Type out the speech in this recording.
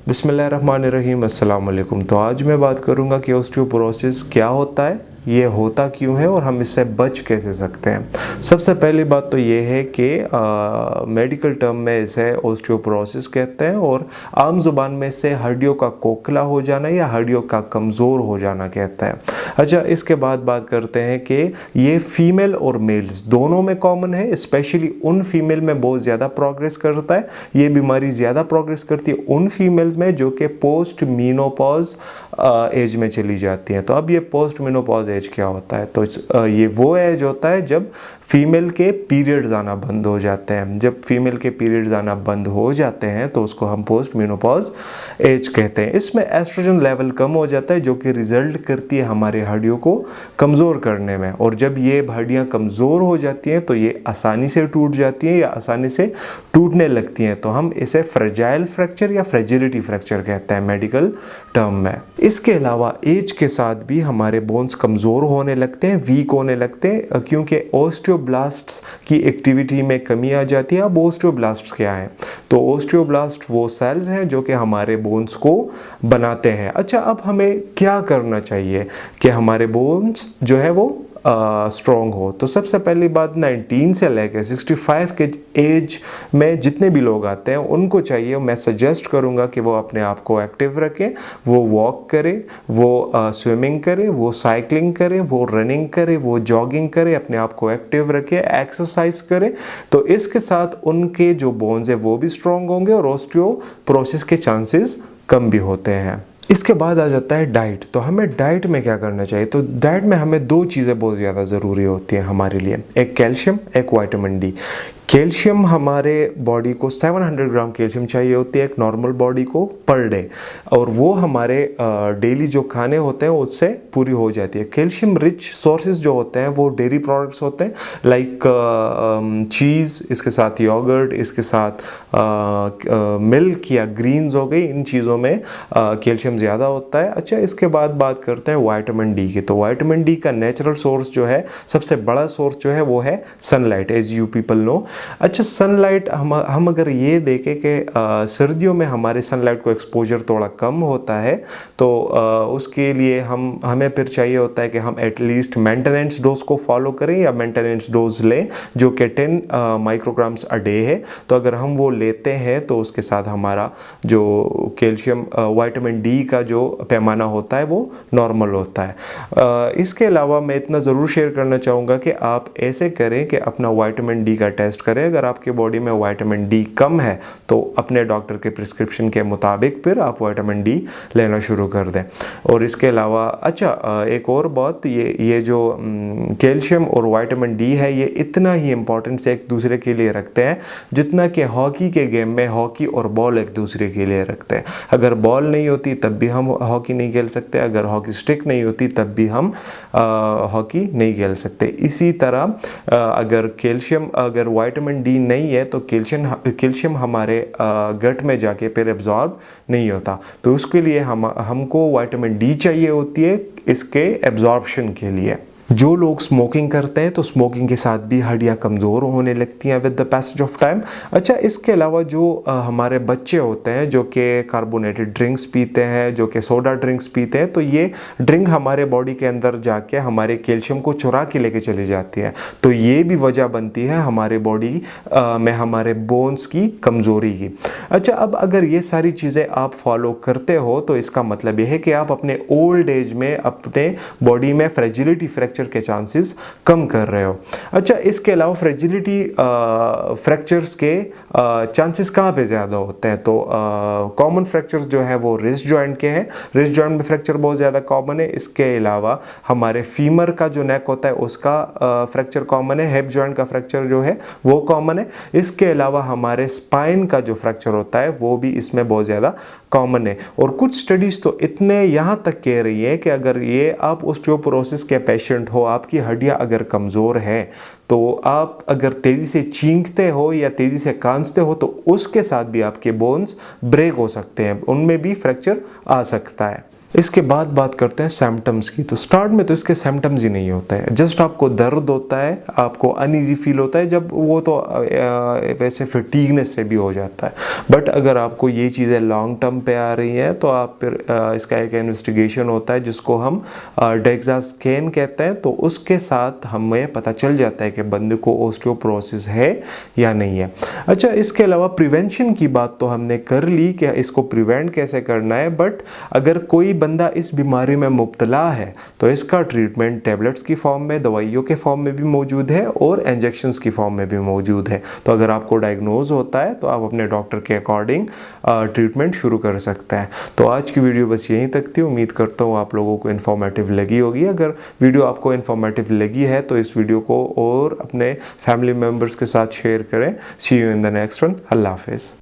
बिस्मिल्लाहिर्रहमानिर्रहीम, अस्सलाम वालेकुम। तो आज मैं बात करूंगा कि ऑस्टियोपोरोसिस क्या होता है, ये होता क्यों है और हम इससे बच कैसे सकते हैं। सबसे पहली बात तो ये है कि मेडिकल टर्म में इसे ऑस्टियोपोरोसिस कहते हैं और आम जुबान में इसे हड्डियों का खोखला हो जाना या हड्डियों का कमज़ोर हो जाना कहते हैं। अच्छा, इसके बाद बात करते हैं कि ये फीमेल और मेल्स दोनों में कॉमन है। स्पेशली उन फीमेल में बहुत ज़्यादा प्रोग्रेस करता है। ये बीमारी ज़्यादा प्रोग्रेस करती है उन फीमेल्स में जो कि पोस्ट मीनोपॉज एज में चली जाती हैं। तो अब ये पोस्ट मीनोपॉज एज क्या होता है? तो ये वो एज होता है जब फीमेल के पीरियड्स आना बंद हो जाते हैं। जब फीमेल के पीरियड्स आना बंद हो जाते हैं तो उसको हम पोस्ट मीनोपॉज एज कहते हैं। इसमें एस्ट्रोजन लेवल कम हो जाता है जो कि रिजल्ट करती है हमारी हड्डियों को कमज़ोर करने में। और जब ये हड्डियाँ कमज़ोर हो जाती हैं तो ये आसानी से टूट जाती हैं या आसानी से टूटने लगती हैं। तो हम इसे फ्रेजाइल फ्रैक्चर या फ्रेजिलिटी फ्रैक्चर कहते हैं मेडिकल टर्म में। इसके अलावा एज के साथ भी हमारे बोन्स कमज़ोर होने लगते हैं, वीक होने लगते हैं, क्योंकि ओस्टियोब्लास्ट्स की एक्टिविटी में कमी आ जाती है। अब ओस्टियोब्लास्ट्स क्या हैं? तो ओस्टियोब्लास्ट वो सेल्स हैं जो कि हमारे बोन्स को बनाते हैं। अच्छा, अब हमें क्या करना चाहिए कि हमारे बोन्स जो है वो स्ट्रॉन्ग हो? तो सबसे पहली बात, 19 से लेकर 65 के एज में जितने भी लोग आते हैं उनको चाहिए, मैं सजेस्ट करूंगा कि वो अपने आप को एक्टिव रखें। वो वॉक करें, वो स्विमिंग करें, वो साइकिलिंग करें, वो रनिंग करें, वो जॉगिंग करें, अपने आप को एक्टिव रखें, एक्सरसाइज करें। तो इसके साथ उनके जो बोन्स है वो भी स्ट्रॉन्ग होंगे और ऑस्टियोपोरोसिस के चांसेस कम भी होते हैं। इसके बाद आ जाता है डाइट। तो हमें डाइट में क्या करना चाहिए? तो डाइट में हमें दो चीज़ें बहुत ज़्यादा ज़रूरी होती हैं हमारे लिए, एक कैल्शियम, एक विटामिन डी। कैल्शियम हमारे बॉडी को 700 ग्राम कैल्शियम चाहिए होती है एक नॉर्मल बॉडी को पर डे, और वो हमारे डेली जो खाने होते हैं उससे पूरी हो जाती है। कैल्शियम रिच सोर्सेज जो होते हैं वो डेयरी प्रोडक्ट्स होते हैं, लाइक चीज़, इसके साथ योगर्ट, इसके साथ मिल्क या ग्रीन्स हो गई। इन चीज़ों में कैल्शियम ज़्यादा होता है। अच्छा, इसके बाद बात करते हैं विटामिन डी की। तो विटामिन डी का नेचुरल सोर्स जो है, सबसे बड़ा सोर्स जो है वो है sunlight, as you people know. अच्छा, सनलाइट हम अगर ये देखें कि सर्दियों में हमारे सनलाइट को एक्सपोजर थोड़ा कम होता है तो उसके लिए हमें फिर चाहिए होता है कि हम एटलीस्ट मेंटेनेंस डोज को फॉलो करें या मेंटेनेंस डोज लें जो कि 10 माइक्रोग्राम्स अ डे है। तो अगर हम वो लेते हैं तो उसके साथ हमारा जो कैल्शियम विटामिन डी का जो पैमाना होता है वो नॉर्मल होता है। इसके अलावा मैं इतना ज़रूर शेयर करना चाहूँगा कि आप ऐसे करें कि अपना विटामिन डी का टेस्ट करें। अगर आपकी बॉडी में विटामिन डी कम है तो अपने डॉक्टर के प्रिस्क्रिप्शन के मुताबिक फिर आप विटामिन डी लेना शुरू कर दें। और इसके अलावा अच्छा, एक और बात, ये जो कैल्शियम और विटामिन डी है ये इतना ही इम्पोर्टेंस एक दूसरे के लिए रखते हैं जितना कि हॉकी के गेम में हॉकी और बॉल एक दूसरे के लिए रखते हैं। अगर बॉल नहीं होती तब भी हम हॉकी नहीं खेल सकते, अगर हॉकी स्टिक नहीं होती तब भी हम हॉकी नहीं खेल सकते। इसी तरह अगर विटामिन डी नहीं है तो कैल्शियम हमारे गट में जाके फिर एब्जॉर्ब नहीं होता। तो उसके लिए हमको विटामिन डी चाहिए होती है इसके एब्जॉर्प्शन के लिए। जो लोग स्मोकिंग करते हैं तो स्मोकिंग के साथ भी हड्डियाँ कमज़ोर होने लगती हैं with the passage of time. अच्छा, इसके अलावा जो हमारे बच्चे होते हैं जो कि कार्बोनेटेड ड्रिंक्स पीते हैं, जो कि सोडा ड्रिंक्स पीते हैं, तो ये ड्रिंक हमारे बॉडी के अंदर जाके हमारे कैल्शियम को चुरा के लेके चली जाती है। तो ये भी वजह बनती है हमारे बॉडी में हमारे बोन्स की कमज़ोरी की। अच्छा, अब अगर ये सारी चीज़ें आप फॉलो करते हो तो इसका मतलब ये है कि आप अपने ओल्ड एज में अपने बॉडी में फ्रेजिलिटी फ्रैक्चर के चांसेस कम कर रहे हो। अच्छा, इसके अलावा फ्रेजिलिटी फ्रैक्चर्स के चांसेस कहाँ पे ज़्यादा होते हैं? तो कॉमन फ्रैक्चर्स जो है वो रिस्ट जॉइंट के हैं। रिस्ट जॉइंट में फ्रैक्चर बहुत ज़्यादा कॉमन है। इसके अलावा हमारे फीमर का जो नेक होता है उसका फ्रैक्चर कॉमन है। हिप जॉइंट का फ्रैक्चर जो है वो कॉमन है। इसके अलावा हमारे स्पाइन का जो फ्रैक्चर होता है वो भी इसमें बहुत ज़्यादा कॉमन है। और कुछ स्टडीज़ तो इतने यहाँ तक कह रही है कि अगर ये आप ऑस्टियोपोरोसिस के पेशेंट हो, आपकी हड्डियाँ अगर कमज़ोर हैं तो आप अगर तेज़ी से चींखते हो या तेज़ी से कांपते हो तो उसके साथ भी आपके बोन्स ब्रेक हो सकते हैं, उनमें भी फ्रैक्चर आ सकता है। इसके बाद बात करते हैं सिम्टम्स की। तो स्टार्ट में तो इसके सिम्टम्स ही नहीं होते हैं, जस्ट आपको दर्द होता है, आपको अनईजी फील होता है, जब वो तो वैसे फटीगनेस से भी हो जाता है। बट अगर आपको ये चीज़ें लॉन्ग टर्म पे आ रही हैं तो आप फिर इसका एक इन्वेस्टिगेशन होता है जिसको हम डेक्सा स्कैन कहते हैं। तो उसके साथ हमें पता चल जाता है कि बंदे को ओस्टियोपोरोसिस है या नहीं है। अच्छा, इसके अलावा प्रिवेंशन की बात तो हमने कर ली कि इसको प्रिवेंट कैसे करना है। बट अगर कोई बंदा इस बीमारी में मुब्तला है तो इसका ट्रीटमेंट टैबलेट्स की फॉर्म में, दवाइयों के फॉर्म में भी मौजूद है और इंजेक्शंस की फॉर्म में भी मौजूद है। तो अगर आपको डायग्नोज होता है तो आप अपने डॉक्टर के अकॉर्डिंग ट्रीटमेंट शुरू कर सकते हैं। तो आज की वीडियो बस यहीं तक थी। उम्मीद करता हूँ आप लोगों को इन्फॉर्मेटिव लगी होगी। अगर वीडियो आपको इन्फॉर्मेटिव लगी है तो इस वीडियो को और अपने फैमिली मेम्बर्स के साथ शेयर करें। See you in the next one. अल्लाह हाफिज़।